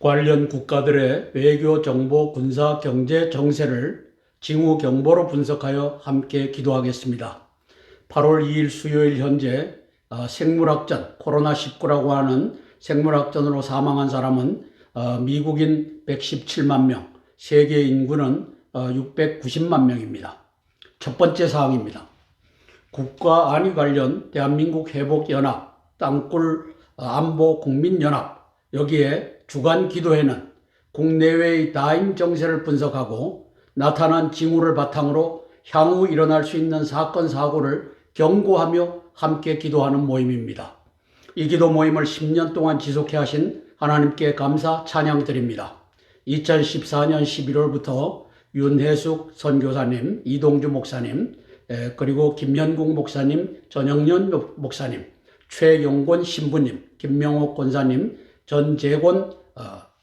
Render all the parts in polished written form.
관련 국가들의 외교, 정보, 군사, 경제 정세를 징후 경보로 분석하여 함께 기도하겠습니다. 8월 2일 수요일 현재 생물학전, 코로나19라고 하는 생물학전으로 사망한 사람은 미국인 117만 명, 세계 인구는 690만 명입니다. 첫 번째 사항입니다. 국가 안위 관련 대한민국 회복연합, 땅굴 안보 국민연합, 여기에 주간 기도회는 국내외의 다임 정세를 분석하고 나타난 징후를 바탕으로 향후 일어날 수 있는 사건, 사고를 경고하며 함께 기도하는 모임입니다. 이 기도 모임을 10년 동안 지속해 하신 하나님께 감사 찬양 드립니다. 2014년 11월부터 윤혜숙 선교사님, 이동주 목사님, 그리고 김현국 목사님, 전영년 목사님, 최영권 신부님, 김명옥 권사님, 전재곤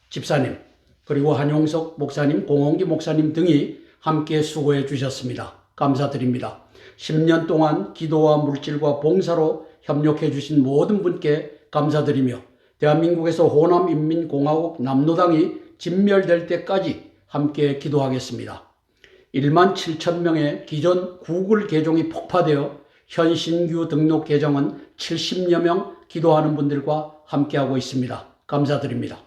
집사님, 그리고 한용석 목사님, 공홍기 목사님 등이 함께 수고해 주셨습니다. 감사드립니다. 10년 동안 기도와 물질과 봉사로 협력해 주신 모든 분께 감사드리며 대한민국에서 호남인민공화국 남로당이 진멸될 때까지 함께 기도하겠습니다. 1만 7천 명의 기존 구글 계정이 폭파되어 현 신규 등록 계정은 70여 명 기도하는 분들과 함께하고 있습니다. 감사드립니다.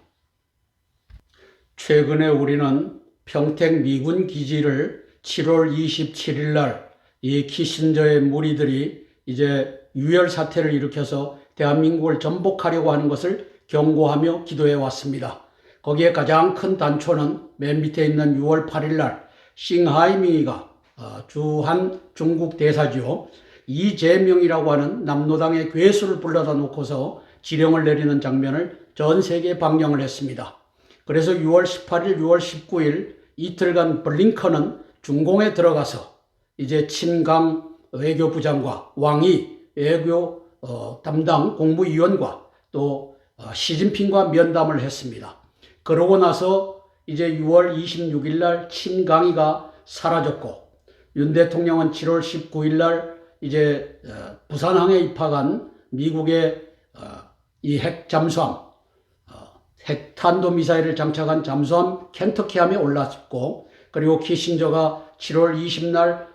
최근에 우리는 평택 미군 기지를 7월 27일 날 이 키신저의 무리들이 이제 유혈 사태를 일으켜서 대한민국을 전복하려고 하는 것을 경고하며 기도해 왔습니다. 거기에 가장 큰 단초는 맨 밑에 있는 6월 8일 날 싱하이밍이가 주한 중국 대사지요. 이재명이라고 하는 남로당의 괴수를 불러다 놓고서 지령을 내리는 장면을 전 세계에 방영을 했습니다. 그래서 6월 18일, 6월 19일 이틀간 블링컨은 중공에 들어가서 이제 친강 외교부장과 왕이 외교 담당 공무위원과 또 시진핑과 면담을 했습니다. 그러고 나서 이제 6월 26일 날 친강이가 사라졌고 윤 대통령은 7월 19일 날 이제 부산항에 입학한 미국의 이 핵 잠수함, 핵탄도미사일을 장착한 잠수함 켄터키함에 올랐고, 그리고 키신저가 7월 20날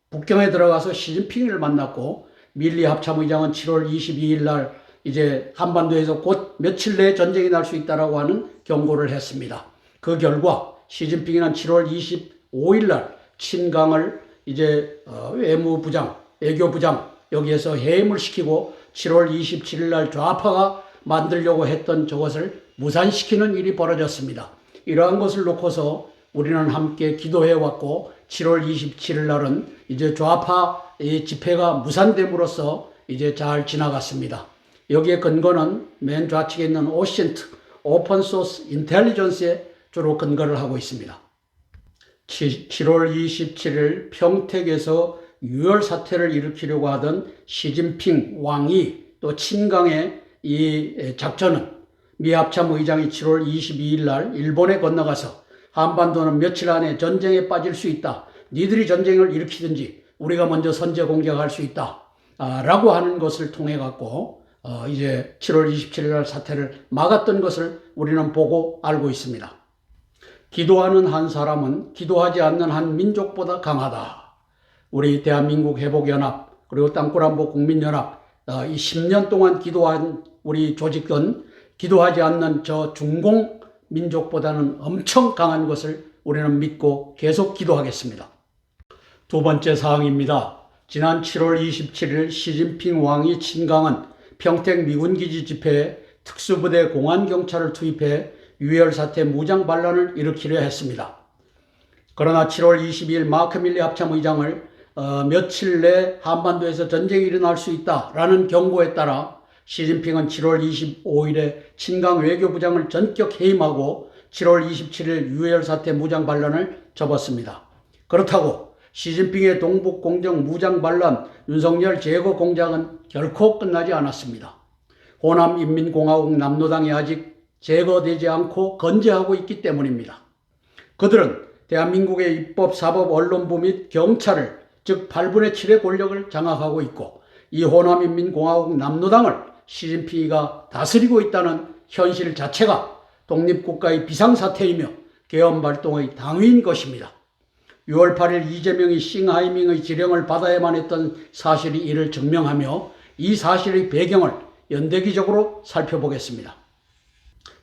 북경에 들어가서 시진핑을 만났고, 밀리 합참의장은 7월 22일 날 이제 한반도에서 곧 며칠 내에 전쟁이 날 수 있다라고 하는 경고를 했습니다. 그 결과 시진핑은 7월 25일 날 친강을 이제 외무부장, 외교부장 여기에서 해임을 시키고 7월 27일 날 좌파가 만들려고 했던 저것을 무산시키는 일이 벌어졌습니다. 이러한 것을 놓고서 우리는 함께 기도해 왔고 7월 27일 날은 이제 좌파 집회가 무산됨으로써 이제 잘 지나갔습니다. 여기에 근거는 맨 좌측에 있는 오션트, 오픈 소스 인텔리전스에 주로 근거를 하고 있습니다. 7월 27일 평택에서 유혈 사태를 일으키려고 하던 시진핑 왕이 또 친강의 이 작전은 미 합참 의장이 7월 22일 날 일본에 건너가서 한반도는 며칠 안에 전쟁에 빠질 수 있다. 니들이 전쟁을 일으키든지 우리가 먼저 선제 공격할 수 있다. 라고 하는 것을 통해 갖고 이제 7월 27일 날 사태를 막았던 것을 우리는 보고 알고 있습니다. 기도하는 한 사람은 기도하지 않는 한 민족보다 강하다. 우리 대한민국 회복연합 그리고 땅굴안보 국민연합 이 10년 동안 기도한 우리 조직은 기도하지 않는 저 중공 민족보다는 엄청 강한 것을 우리는 믿고 계속 기도하겠습니다. 두 번째 사항입니다. 지난 7월 27일 시진핑 왕이 친강은 평택 미군기지 집회에 특수부대 공안경찰을 투입해 유혈 사태 무장 반란을 일으키려 했습니다. 그러나 7월 22일 마크 밀리 합참의장을 며칠 내 한반도에서 전쟁이 일어날 수 있다라는 경고에 따라 시진핑은 7월 25일에 친강 외교부장을 전격 해임하고 7월 27일 유혈 사태 무장 반란을 접었습니다. 그렇다고 시진핑의 동북공정 무장 반란 윤석열 제거 공작은 결코 끝나지 않았습니다. 호남인민공화국 남로당이 아직 제거되지 않고 건재하고 있기 때문입니다. 그들은 대한민국의 입법, 사법, 언론부 및 경찰을 즉 8분의 7의 권력을 장악하고 있고 이 호남인민공화국 남로당을 시진핑이가 다스리고 있다는 현실 자체가 독립국가의 비상사태이며 계엄발동의 당위인 것입니다. 6월 8일 이재명이 싱하이밍의 지령을 받아야만 했던 사실이 이를 증명하며 이 사실의 배경을 연대기적으로 살펴보겠습니다.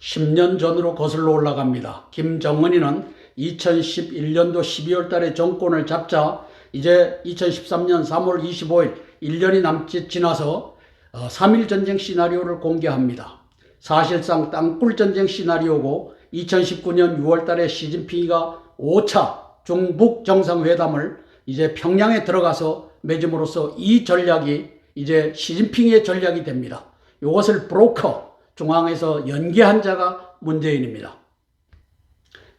10년 전으로 거슬러 올라갑니다. 김정은이는 2011년도 12월 달에 정권을 잡자 이제 2013년 3월 25일 1년이 남짓 지나서 3.1 전쟁 시나리오를 공개합니다. 사실상 땅굴 전쟁 시나리오고 2019년 6월 달에 시진핑이가 5차 중북 정상회담을 이제 평양에 들어가서 맺음으로써 이 전략이 이제 시진핑의 전략이 됩니다. 이것을 브로커, 중앙에서 연계한 자가 문재인입니다.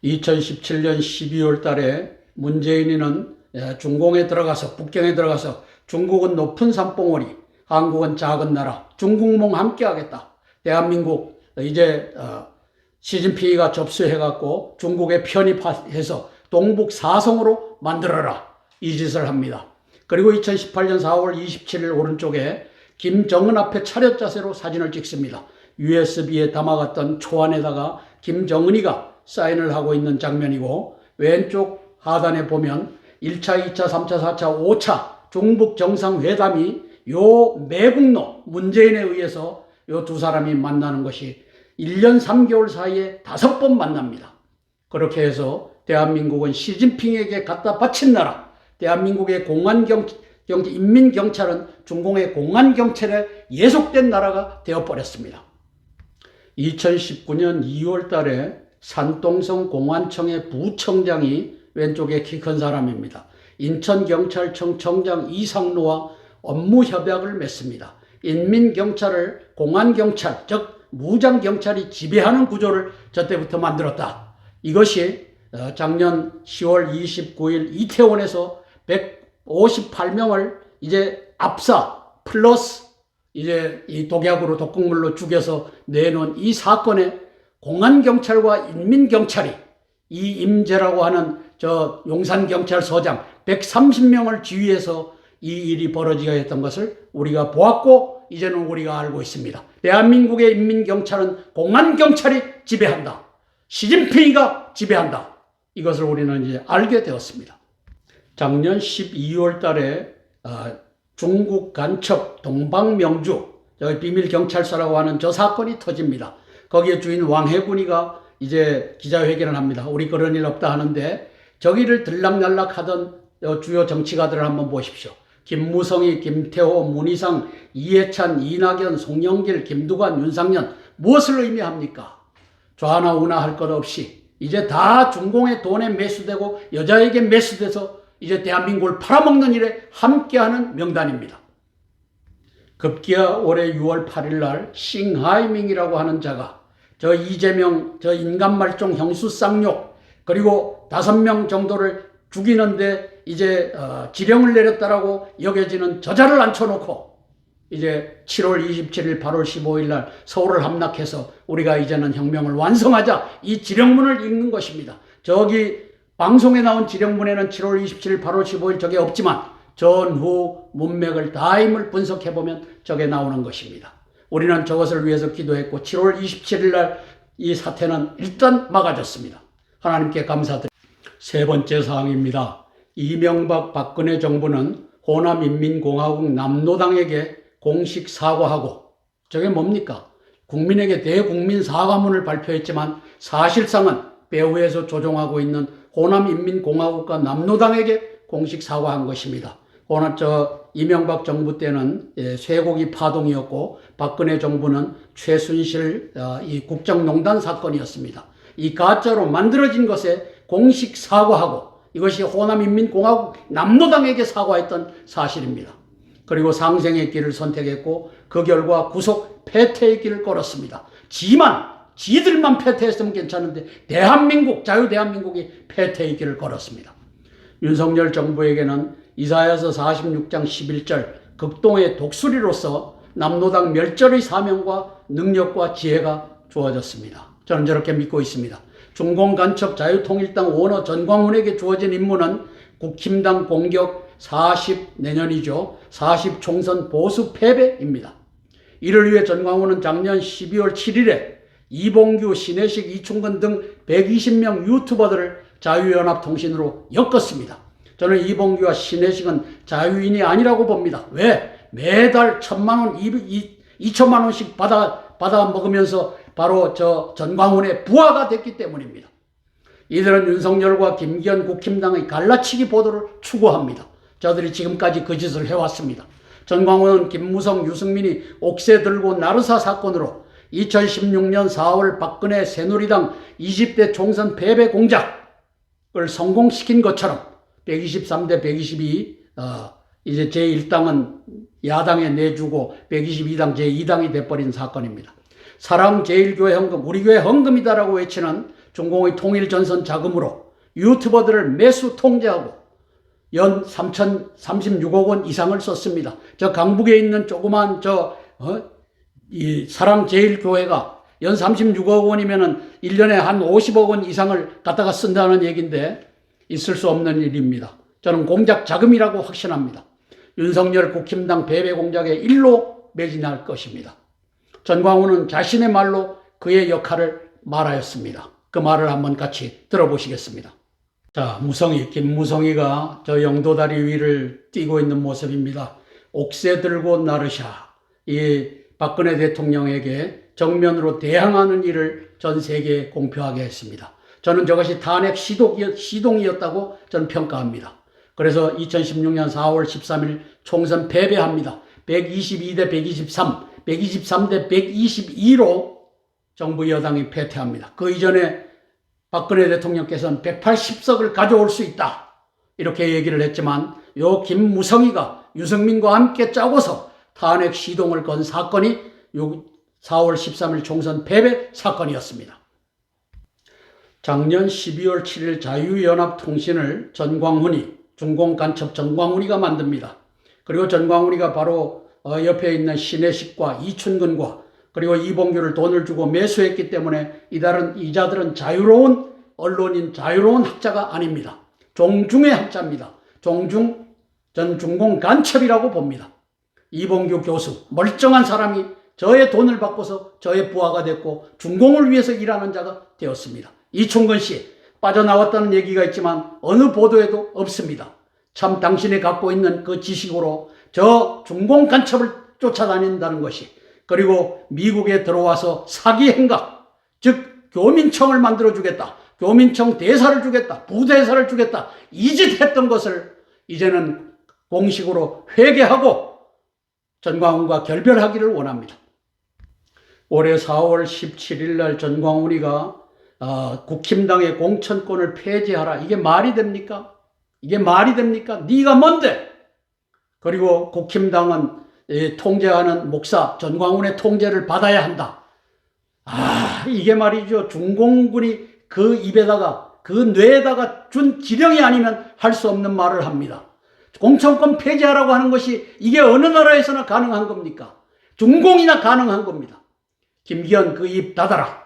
2017년 12월 달에 문재인이는 중공에 들어가서, 북경에 들어가서 중국은 높은 산봉우리, 한국은 작은 나라, 중국몽 함께 하겠다. 대한민국 이제 시진핑이가 접수해갖고 중국에 편입해서 동북 사성으로 만들어라. 이 짓을 합니다. 그리고 2018년 4월 27일 오른쪽에 김정은 앞에 차렷 자세로 사진을 찍습니다. USB에 담아갔던 초안에다가 김정은이가 사인을 하고 있는 장면이고, 왼쪽 하단에 보면 1차, 2차, 3차, 4차, 5차 중북 정상회담이 요 매국노 문재인에 의해서 요 두 사람이 만나는 것이 1년 3개월 사이에 5번 만납니다. 그렇게 해서 대한민국은 시진핑에게 갖다 바친 나라, 대한민국의 인민경찰은 중공의 공안경찰에 예속된 나라가 되어버렸습니다. 2019년 2월 달에 산동성 공안청의 부청장이 왼쪽에 키 큰 사람입니다. 인천경찰청 청장 이상로와 업무협약을 맺습니다. 인민경찰을 공안경찰, 즉 무장경찰이 지배하는 구조를 저때부터 만들었다. 이것이 작년 10월 29일 이태원에서 158명을 이제 압사 플러스 이제 이 독약으로 독극물로 죽여서 내놓은 이 사건에 공안경찰과 인민경찰이 이 임재라고 하는 저 용산경찰서장 130명을 지휘해서 이 일이 벌어지게 했던 것을 우리가 보았고, 이제는 우리가 알고 있습니다. 대한민국의 인민경찰은 공안경찰이 지배한다. 시진핑이가 지배한다. 이것을 우리는 이제 알게 되었습니다. 작년 12월 달에 중국 간첩 동방명주, 비밀경찰서라고 하는 저 사건이 터집니다. 거기에 주인 왕해군이가 이제 기자회견을 합니다. 우리 그런 일 없다 하는데, 저기를 들락날락 하던 주요 정치가들을 한번 보십시오. 김무성이, 김태호, 문희상, 이해찬, 이낙연, 송영길, 김두관, 윤상현, 무엇을 의미합니까? 좌나 우나 할 것 없이 이제 다 중공의 돈에 매수되고 여자에게 매수돼서 이제 대한민국을 팔아먹는 일에 함께하는 명단입니다. 급기야 올해 6월 8일 날 싱하이밍이라고 하는 자가 저 이재명, 저 인간말종 형수 쌍욕, 그리고 5명 정도를 죽이는데 이제 지령을 내렸다라고 여겨지는 저자를 앉혀놓고 이제 7월 27일, 8월 15일 날 서울을 함락해서 우리가 이제는 혁명을 완성하자, 이 지령문을 읽는 것입니다. 저기 방송에 나온 지령문에는 7월 27일, 8월 15일 저게 없지만 전후 문맥을 다임을 분석해보면 저게 나오는 것입니다. 우리는 저것을 위해서 기도했고 7월 27일 날 이 사태는 일단 막아졌습니다. 하나님께 감사드립니다. 세 번째 사항입니다. 이명박 박근혜 정부는 호남인민공화국 남로당에게 공식 사과하고, 저게 뭡니까? 국민에게 대국민 사과문을 발표했지만 사실상은 배후에서 조종하고 있는 호남인민공화국과 남로당에게 공식 사과한 것입니다. 이명박 정부 때는 쇠고기 파동이었고, 박근혜 정부는 최순실 이 국정농단 사건이었습니다. 이 가짜로 만들어진 것에 공식 사과하고, 이것이 호남인민공화국 남로당에게 사과했던 사실입니다. 그리고 상생의 길을 선택했고 그 결과 구속 패퇴의 길을 걸었습니다. 지들만 패퇴했으면 괜찮은데 대한민국, 자유대한민국이 패퇴의 길을 걸었습니다. 윤석열 정부에게는 이사야서 46장 11절 극동의 독수리로서 남로당 멸절의 사명과 능력과 지혜가 주어졌습니다. 저는 저렇게 믿고 있습니다. 중공 간첩 자유통일당 오너 전광훈에게 주어진 임무는 국힘당 공격 40내년이죠. 40 총선 보수 패배입니다. 이를 위해 전광훈은 작년 12월 7일에 이봉규, 신혜식, 이충근 등 120명 유튜버들을 자유연합통신으로 엮었습니다. 저는 이봉규와 신혜식은 자유인이 아니라고 봅니다. 왜? 매달 1,000만 원, 2천만 원씩 받아 먹으면서 바로 저 전광훈의 부하가 됐기 때문입니다. 이들은 윤석열과 김기현 국힘당의 갈라치기 보도를 추구합니다. 저들이 지금까지 그 짓을 해왔습니다. 전광훈은 김무성, 유승민이 옥새 들고 나르사 사건으로 2016년 4월 박근혜 새누리당 20대 총선 패배 공작을 성공시킨 것처럼 123대 122 이제 제1당은 야당에 내주고 122당 제2당이 돼버린 사건입니다. 사랑제일교회 헌금, 우리 교회 헌금이다라고 외치는 중공의 통일전선 자금으로 유튜버들을 매수 통제하고 연 3,036억 원 이상을 썼습니다. 저 강북에 있는 조그만 이 사랑제일교회가 연 36억 원이면은 1년에 한 50억 원 이상을 갖다가 쓴다는 얘기인데 있을 수 없는 일입니다. 저는 공작 자금이라고 확신합니다. 윤석열 국힘당 패배 공작에 일로 매진할 것입니다. 전광훈은 자신의 말로 그의 역할을 말하였습니다. 그 말을 한번 같이 들어보시겠습니다. 자, 김무성이가 저 영도다리 위를 뛰고 있는 모습입니다. 옥새 들고 나르샤, 이 박근혜 대통령에게 정면으로 대항하는 일을 전 세계에 공표하게 했습니다. 저는 저것이 탄핵 시동이었다고 저는 평가합니다. 그래서 2016년 4월 13일 총선 패배합니다. 122대 123, 123대 122로 정부 여당이 패퇴합니다. 그 이전에 박근혜 대통령께서는 180석을 가져올 수 있다, 이렇게 얘기를 했지만 요 김무성이가 유승민과 함께 짜고서 탄핵 시동을 건 사건이 4월 13일 총선 패배 사건이었습니다. 작년 12월 7일 자유연합통신을 전광훈이, 중공간첩 전광훈이가 만듭니다. 그리고 전광훈이가 바로 옆에 있는 신혜식과 이춘근과 그리고 이봉규를 돈을 주고 매수했기 때문에 이자들은 자유로운 언론인, 자유로운 학자가 아닙니다. 종중의 학자입니다. 종중, 전 중공간첩이라고 봅니다. 이봉규 교수, 멀쩡한 사람이 저의 돈을 받고서 저의 부하가 됐고 중공을 위해서 일하는 자가 되었습니다. 이충근 씨 빠져나왔다는 얘기가 있지만 어느 보도에도 없습니다. 참 당신이 갖고 있는 그 지식으로 저 중공 간첩을 쫓아다닌다는 것이, 그리고 미국에 들어와서 사기 행각, 즉 교민청을 만들어주겠다, 교민청 대사를 주겠다, 부대사를 주겠다, 이 짓 했던 것을 이제는 공식으로 회개하고 전광훈과 결별하기를 원합니다. 올해 4월 17일 날 전광훈이가 국힘당의 공천권을 폐지하라. 이게 말이 됩니까? 이게 말이 됩니까? 네가 뭔데? 그리고 국힘당은 통제하는 목사 전광훈의 통제를 받아야 한다. 이게 말이죠. 중공군이 그 입에다가, 그 뇌에다가 준 지령이 아니면 할 수 없는 말을 합니다. 공천권 폐지하라고 하는 것이 이게 어느 나라에서나 가능한 겁니까? 중공이나 가능한 겁니다. 김기현 그 입 닫아라.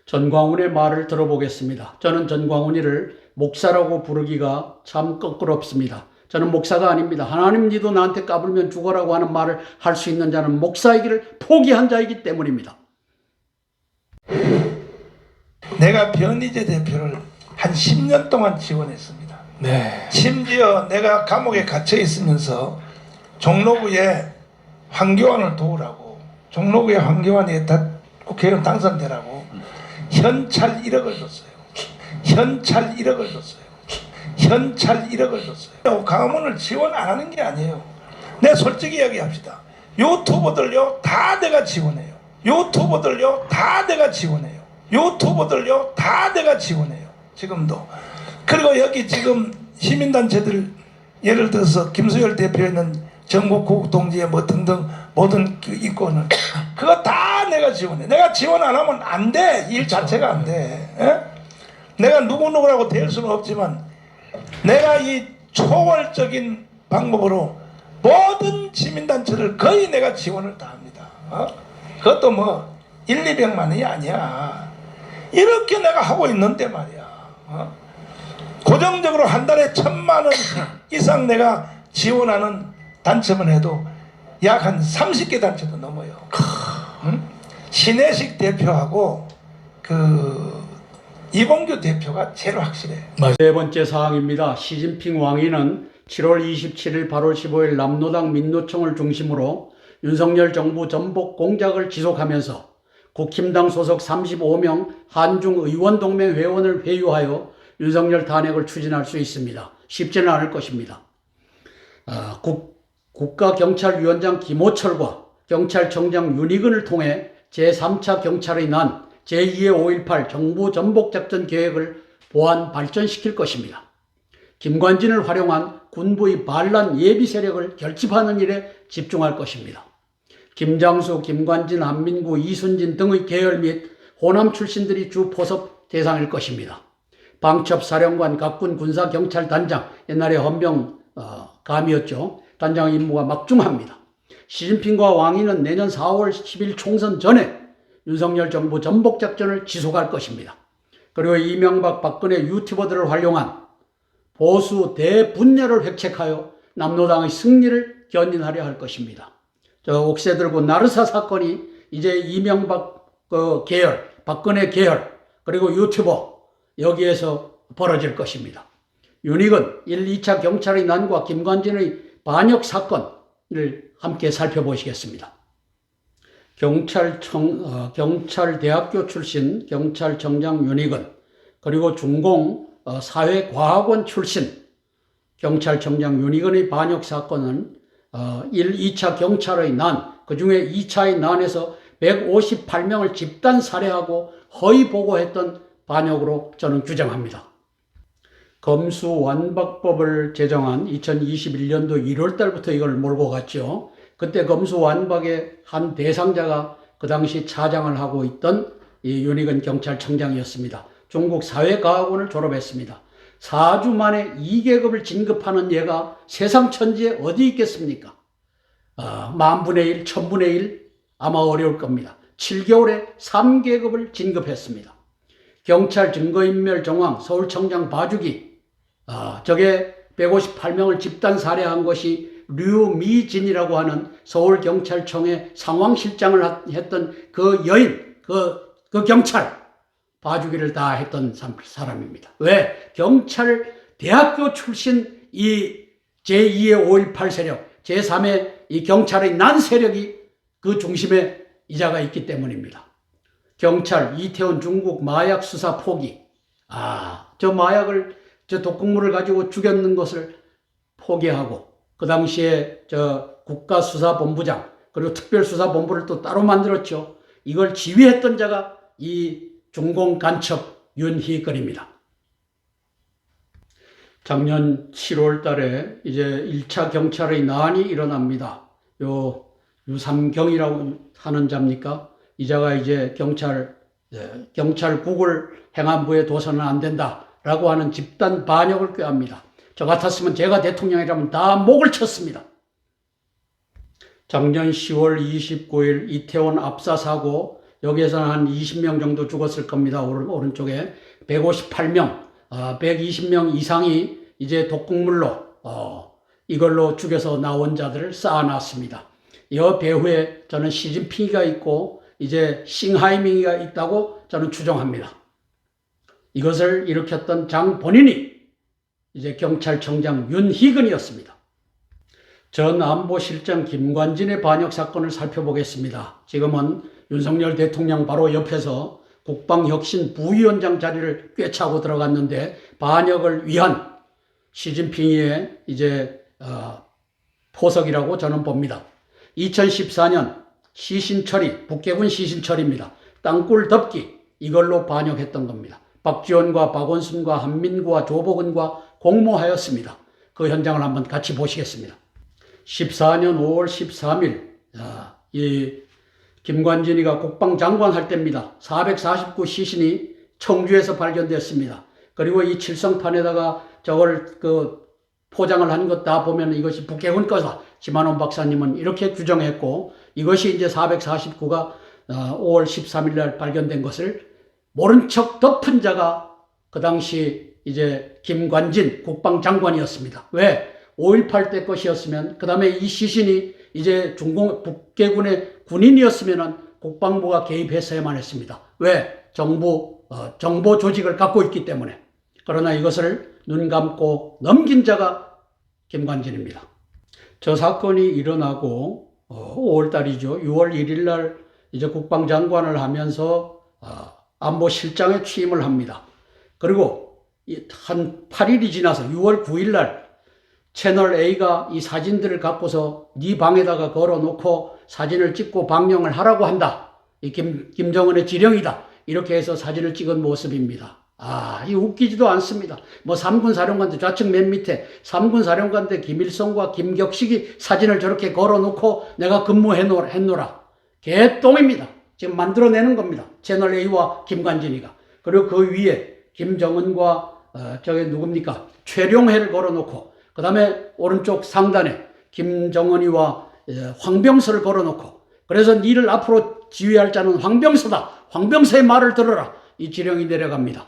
전광훈의 말을 들어보겠습니다. 저는 전광훈이를 목사라고 부르기가 참 껄끄럽습니다. 저는 목사가 아닙니다. 하나님 니도 나한테 까불면 죽어라고 하는 말을 할 수 있는 자는 목사이기를 포기한 자이기 때문입니다. 내가 변희재 대표를 한 10년 동안 지원했습니다. 네. 심지어 내가 감옥에 갇혀 있으면서 종로구에 황교안을 도우라고, 종로구에 황교안이 국회의원 당선되라고 현찰 1억을 줬어요. 현찰 1억을 줬어요. 현찰 1억을 줬어요. 강화문을 지원 안 하는 게 아니에요. 내가 솔직히 이야기합시다. 유튜버들요 다 내가 지원해요. 유튜버들요 다 내가 지원해요. 유튜버들요 다 내가 지원해요. 지금도. 그리고 여기 지금 시민단체들, 예를 들어서 김수열 대표에는 전국구국 동지에 뭐 등등 모든 그 인권을 그거 다 내가 지원해. 내가 지원 안 하면 안 돼. 일 자체가 안 돼. 에? 내가 누구누구라고 될 수는 없지만 내가 이 초월적인 방법으로 모든 시민단체를 거의 내가 지원을 다 합니다. 그것도 뭐 1, 200만원이 아니야. 이렇게 내가 하고 있는데 말이야. 고정적으로 한 달에 1,000만원 이상 내가 지원하는 단체만 해도 약 한 30개 단체도 넘어요. 응? 신혜식 대표하고 이봉규 대표가 제일 확실해. 네 번째 사항입니다. 시진핑 왕위는 7월 27일, 8월 15일 남로당 민노총을 중심으로 윤석열 정부 전복 공작을 지속하면서 국힘당 소속 35명 한중 의원동맹 회원을 회유하여 윤석열 탄핵을 추진할 수 있습니다. 쉽지는 않을 것입니다. 국가경찰위원장 김호철과 경찰청장 윤희근을 통해 제3차 경찰의 난 제2의 5.18 정부 전복작전 계획을 보완 발전시킬 것입니다. 김관진을 활용한 군부의 반란 예비 세력을 결집하는 일에 집중할 것입니다. 김장수, 김관진, 한민구, 이순진 등의 계열 및 호남 출신들이 주 포섭 대상일 것입니다. 방첩사령관, 각군 군사경찰단장, 옛날에 헌병 감이었죠. 단장의 임무가 막중합니다. 시진핑과 왕위는 내년 4월 10일 총선 전에 윤석열 정부 전복작전을 지속할 것입니다. 그리고 이명박, 박근혜 유튜버들을 활용한 보수 대분열을 획책하여 남로당의 승리를 견인하려 할 것입니다. 옥새 들고 나르사 사건이 이제 이명박 계열, 박근혜 계열, 그리고 유튜버 여기에서 벌어질 것입니다. 윤희근 1, 2차 경찰의 난과 김관진의 반역 사건을 함께 살펴보시겠습니다. 경찰대학교 출신 경찰청장 윤희근, 그리고 중공 사회과학원 출신 경찰청장 윤희근의 반역 사건은 1, 2차 경찰의 난, 그 중에 2차의 난에서 158명을 집단 살해하고 허위 보고했던 반역으로 저는 규정합니다. 검수완박법을 제정한 2021년도 1월 달부터 이걸 몰고 갔죠. 그때 검수완박의 한 대상자가 그 당시 차장을 하고 있던 이 윤희근 경찰청장이었습니다. 중국 사회과학원을 졸업했습니다. 4주 만에 2계급을 진급하는 얘가 세상 천지에 어디 있겠습니까? 만분의 1, 천분의 1 아마 어려울 겁니다. 7개월에 3계급을 진급했습니다. 경찰 증거인멸 정황 서울청장 봐주기, 저게 158명을 집단 살해한 것이 류미진이라고 하는 서울경찰청의 상황실장을 했던 그 여인, 그 경찰 봐주기를 다 했던 사람입니다. 왜? 경찰 대학교 출신 이 제2의 5.18 세력, 제3의 이 경찰의 난 세력이 그 중심에 이자가 있기 때문입니다. 경찰, 이태원 중국 마약 수사 포기. 저 독극물을 가지고 죽였는 것을 포기하고, 그 당시에 국가수사본부장, 그리고 특별수사본부를 또 따로 만들었죠. 이걸 지휘했던 자가 이 중공간첩 윤희근입니다. 작년 7월 달에 이제 1차 경찰의 난이 일어납니다. 유삼경이라고 하는 자입니까? 이 자가 이제 경찰국을 행안부에 둬서는 안 된다라고 하는 집단 반역을 꾀합니다. 저 같았으면 제가 대통령이라면 다 목을 쳤습니다. 작년 10월 29일 이태원 압사 사고, 여기에서는 한 20명 정도 죽었을 겁니다. 오른쪽에 158명, 120명 이상이 이제 독극물로 이걸로 죽여서 나온 자들을 쌓아놨습니다. 이 배후에 저는 시진핑이가 있고 이제 싱하이밍이가 있다고 저는 추정합니다. 이것을 일으켰던 장 본인이 이제 경찰청장 윤희근이었습니다. 전 안보실장 김관진의 반역 사건을 살펴보겠습니다. 지금은 윤석열 대통령 바로 옆에서 국방혁신 부위원장 자리를 꿰차고 들어갔는데, 반역을 위한 시진핑의 이제 포석이라고 저는 봅니다. 2014년 시신처리, 북계군 시신처리입니다. 땅굴 덮기, 이걸로 반역했던 겁니다. 박지원과 박원순과 한민구와 조복은과 공모하였습니다. 그 현장을 한번 같이 보시겠습니다. 14년 5월 13일 이 김관진이가 국방장관 할 때입니다. 449 시신이 청주에서 발견됐습니다. 그리고 이 칠성판에다가 저걸 포장을 한 것 다 보면 이것이 북해군 거다. 지만원 박사님은 이렇게 규정했고, 이것이 이제 449가 5월 13일 날 발견된 것을 모른 척 덮은 자가 그 당시 이제 김관진 국방장관이었습니다. 왜? 5.18 때 것이었으면, 그 다음에 이 시신이 이제 북계군의 군인이었으면 국방부가 개입했어야만 했습니다. 왜? 정보 조직을 갖고 있기 때문에. 그러나 이것을 눈 감고 넘긴 자가 김관진입니다. 저 사건이 일어나고 5월달이죠. 6월 1일 날 이제 국방장관을 하면서 안보실장에 취임을 합니다. 그리고 한 8일이 지나서 6월 9일 날 채널 A가 이 사진들을 갖고서 네 방에다가 걸어놓고 사진을 찍고 방영을 하라고 한다. 이 김정은의 지령이다. 이렇게 해서 사진을 찍은 모습입니다. 이 웃기지도 않습니다. 뭐 3군 사령관대 좌측 맨 밑에 3군 사령관대 김일성과 김격식이 사진을 저렇게 걸어놓고 내가 근무해놓으라. 개똥입니다. 지금 만들어내는 겁니다. 채널 A와 김관진이가. 그리고 그 위에 김정은과 저게 누굽니까? 최룡해를 걸어놓고 그 다음에 오른쪽 상단에 김정은이와 황병서를 걸어놓고 그래서 니를 앞으로 지휘할 자는 황병서다. 황병서의 말을 들어라. 이 지령이 내려갑니다.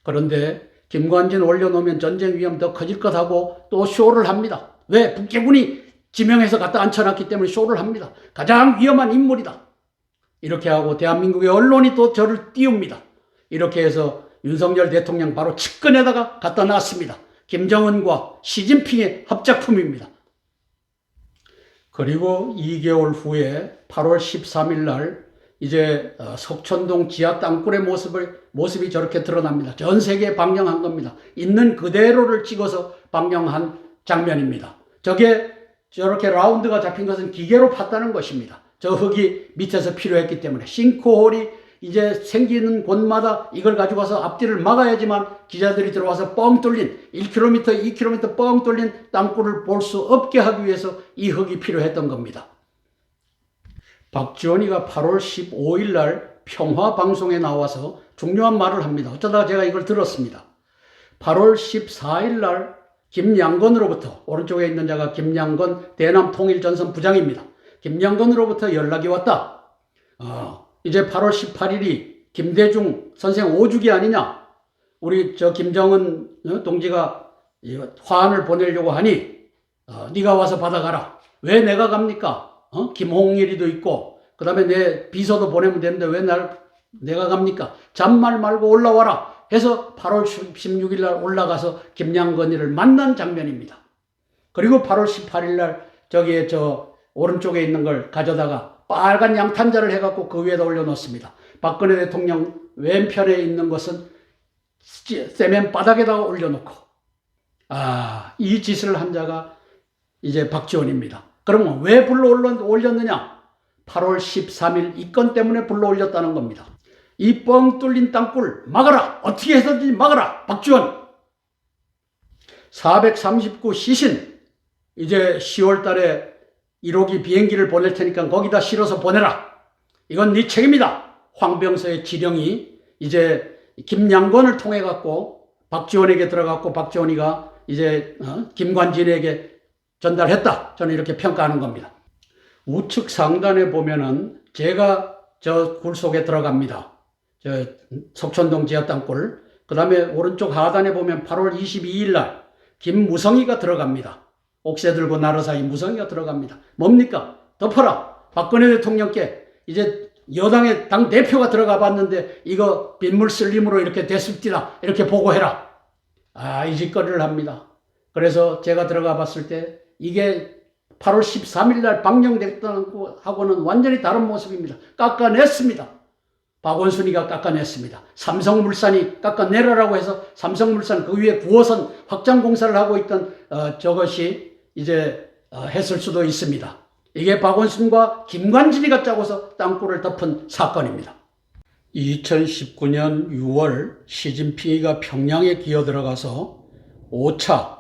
그런데 김관진 올려놓으면 전쟁 위험 더 커질 것 하고 또 쇼를 합니다. 왜? 북계군이 지명해서 갖다 앉혀놨기 때문에 쇼를 합니다. 가장 위험한 인물이다. 이렇게 하고 대한민국의 언론이 또 저를 띄웁니다. 이렇게 해서 윤석열 대통령 바로 측근에다가 갖다 놨습니다. 김정은과 시진핑의 합작품입니다. 그리고 2개월 후에 8월 13일 날 이제 석촌동 지하 땅굴의 모습이 저렇게 드러납니다. 전 세계에 방영한 겁니다. 있는 그대로를 찍어서 방영한 장면입니다. 저게 저렇게 라운드가 잡힌 것은 기계로 팠다는 것입니다. 저 흙이 밑에서 필요했기 때문에 싱크홀이 이제 생기는 곳마다 이걸 가지고 와서 앞뒤를 막아야지만 기자들이 들어와서 뻥 뚫린 1km, 2km 뻥 뚫린 땅굴을 볼 수 없게 하기 위해서 이 흙이 필요했던 겁니다. 박지원이가 8월 15일 날 평화방송에 나와서 중요한 말을 합니다. 어쩌다가 제가 이걸 들었습니다. 8월 14일 날 김양건으로부터, 오른쪽에 있는 자가 김양건 대남통일전선 부장입니다. 김양건으로부터 연락이 왔다. 이제 8월 18일이 김대중 선생 5주기 아니냐. 우리 저 김정은 동지가 화환을 보내려고 하니 네가 와서 받아가라. 왜 내가 갑니까? 김홍일이도 있고 그 다음에 내 비서도 보내면 되는데 왜 내가 갑니까? 잔말 말고 올라와라 해서 8월 16일 날 올라가서 김양건이를 만난 장면입니다. 그리고 8월 18일 날 저기에 저 오른쪽에 있는 걸 가져다가 빨간 양탄자를 해갖고 그 위에다 올려놓습니다. 박근혜 대통령 왼편에 있는 것은 세면 바닥에다가 올려놓고 이 짓을 한 자가 이제 박지원입니다. 그러면 왜 불러 올렸느냐? 8월 13일 이 건 때문에 불러 올렸다는 겁니다. 이 뻥 뚫린 땅굴 막아라. 어떻게 해서든지 막아라. 박지원. 439 시신 이제 10월 달에 1호기 비행기를 보낼 테니까 거기다 실어서 보내라. 이건 네 책임이다. 황병서의 지령이 이제 김양건을 통해 갖고 박지원에게 들어갔고 박지원이가 이제 김관진에게 전달했다. 저는 이렇게 평가하는 겁니다. 우측 상단에 보면은 제가 저 굴 속에 들어갑니다. 저 석촌동 지하 땅굴. 그 다음에 오른쪽 하단에 보면 8월 22일 날 김무성이가 들어갑니다. 옥새 들고 나르 사이 무성이가 들어갑니다. 뭡니까? 덮어라. 박근혜 대통령께 이제 여당의 당 대표가 들어가 봤는데 이거 빗물 쓸림으로 이렇게 됐습니다. 이렇게 보고해라. 이 짓거리를 합니다. 그래서 제가 들어가 봤을 때 이게 8월 13일 날 방영됐다는 하고는 완전히 다른 모습입니다. 깎아냈습니다. 박원순이가 깎아냈습니다. 삼성물산이 깎아내라라고 해서 삼성물산 그 위에 9호선 확장 공사를 하고 있던 저것이 이제 했을 수도 있습니다. 이게 박원순과 김관진이가 짜고서 땅굴을 덮은 사건입니다. 2019년 6월 시진핑이가 평양에 기어들어가서 5차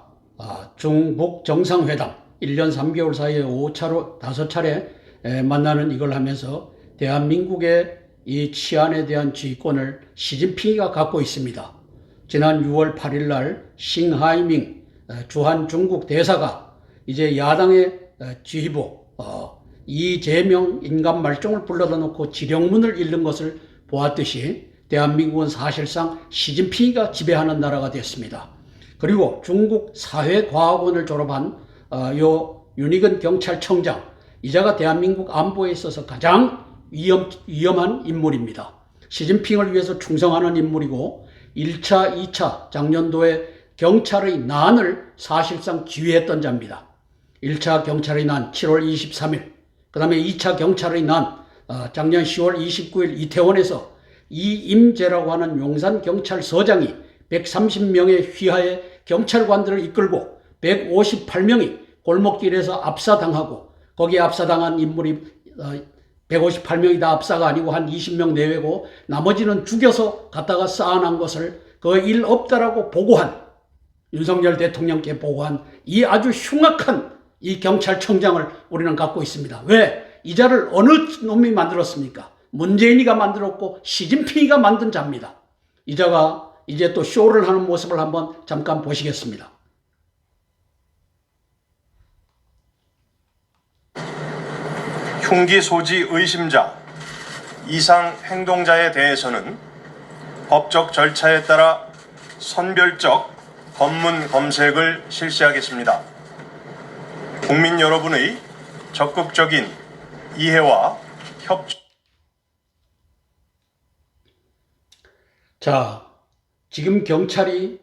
중북 정상회담 1년 3개월 사이에 5차로 5차례 만나는 이걸 하면서 대한민국의 이 치안에 대한 지휘권을 시진핑이가 갖고 있습니다. 지난 6월 8일 날 싱하이밍 주한 중국 대사가 이제 야당의 지휘부 이재명 인간말종을 불러다 놓고 지령문을 읽는 것을 보았듯이 대한민국은 사실상 시진핑이가 지배하는 나라가 됐습니다. 그리고 중국 사회과학원을 졸업한 요 윤희근 경찰청장 이자가 대한민국 안보에 있어서 가장 위험한 인물입니다. 시진핑을 위해서 충성하는 인물이고 1차, 2차 작년도에 경찰의 난을 사실상 지휘했던 자입니다. 1차 경찰의 난 7월 23일, 그 다음에 2차 경찰의 난 작년 10월 29일 이태원에서 이임재라고 하는 용산경찰서장이 130명의 휘하의 경찰관들을 이끌고 158명이 골목길에서 압사당하고, 거기에 압사당한 인물이 158명이 다 압사가 아니고 한 20명 내외고 나머지는 죽여서 갖다가 쌓아놓은 것을 그 일 없다라고 보고한, 윤석열 대통령께 보고한 이 아주 흉악한 이 경찰청장을 우리는 갖고 있습니다. 왜? 이 자를 어느 놈이 만들었습니까? 문재인이가 만들었고 시진핑이가 만든 자입니다. 이 자가 이제 또 쇼를 하는 모습을 한번 잠깐 보시겠습니다. 흉기 소지 의심자, 이상 행동자에 대해서는 법적 절차에 따라 선별적 검문 검색을 실시하겠습니다. 국민 여러분의 적극적인 이해와 협조. 자, 지금 경찰이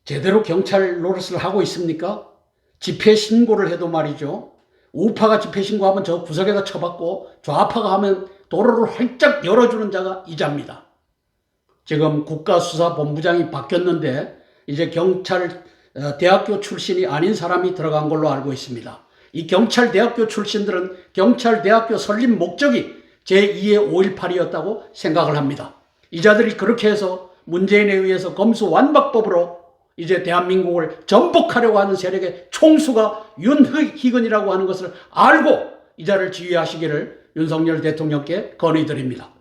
제대로 경찰 노릇을 하고 있습니까? 집회 신고를 해도 말이죠. 우파가 집회 신고하면 저 구석에다 쳐박고 좌파가 하면 도로를 활짝 열어주는 자가 이 자입니다. 지금 국가수사본부장이 바뀌었는데 이제 경찰 대학교 출신이 아닌 사람이 들어간 걸로 알고 있습니다. 이 경찰대학교 출신들은 경찰대학교 설립 목적이 제2의 5.18이었다고 생각을 합니다. 이 자들이 그렇게 해서 문재인에 의해서 검수완박법으로 이제 대한민국을 전복하려고 하는 세력의 총수가 윤희근이라고 하는 것을 알고 이 자를 지휘하시기를 윤석열 대통령께 건의드립니다.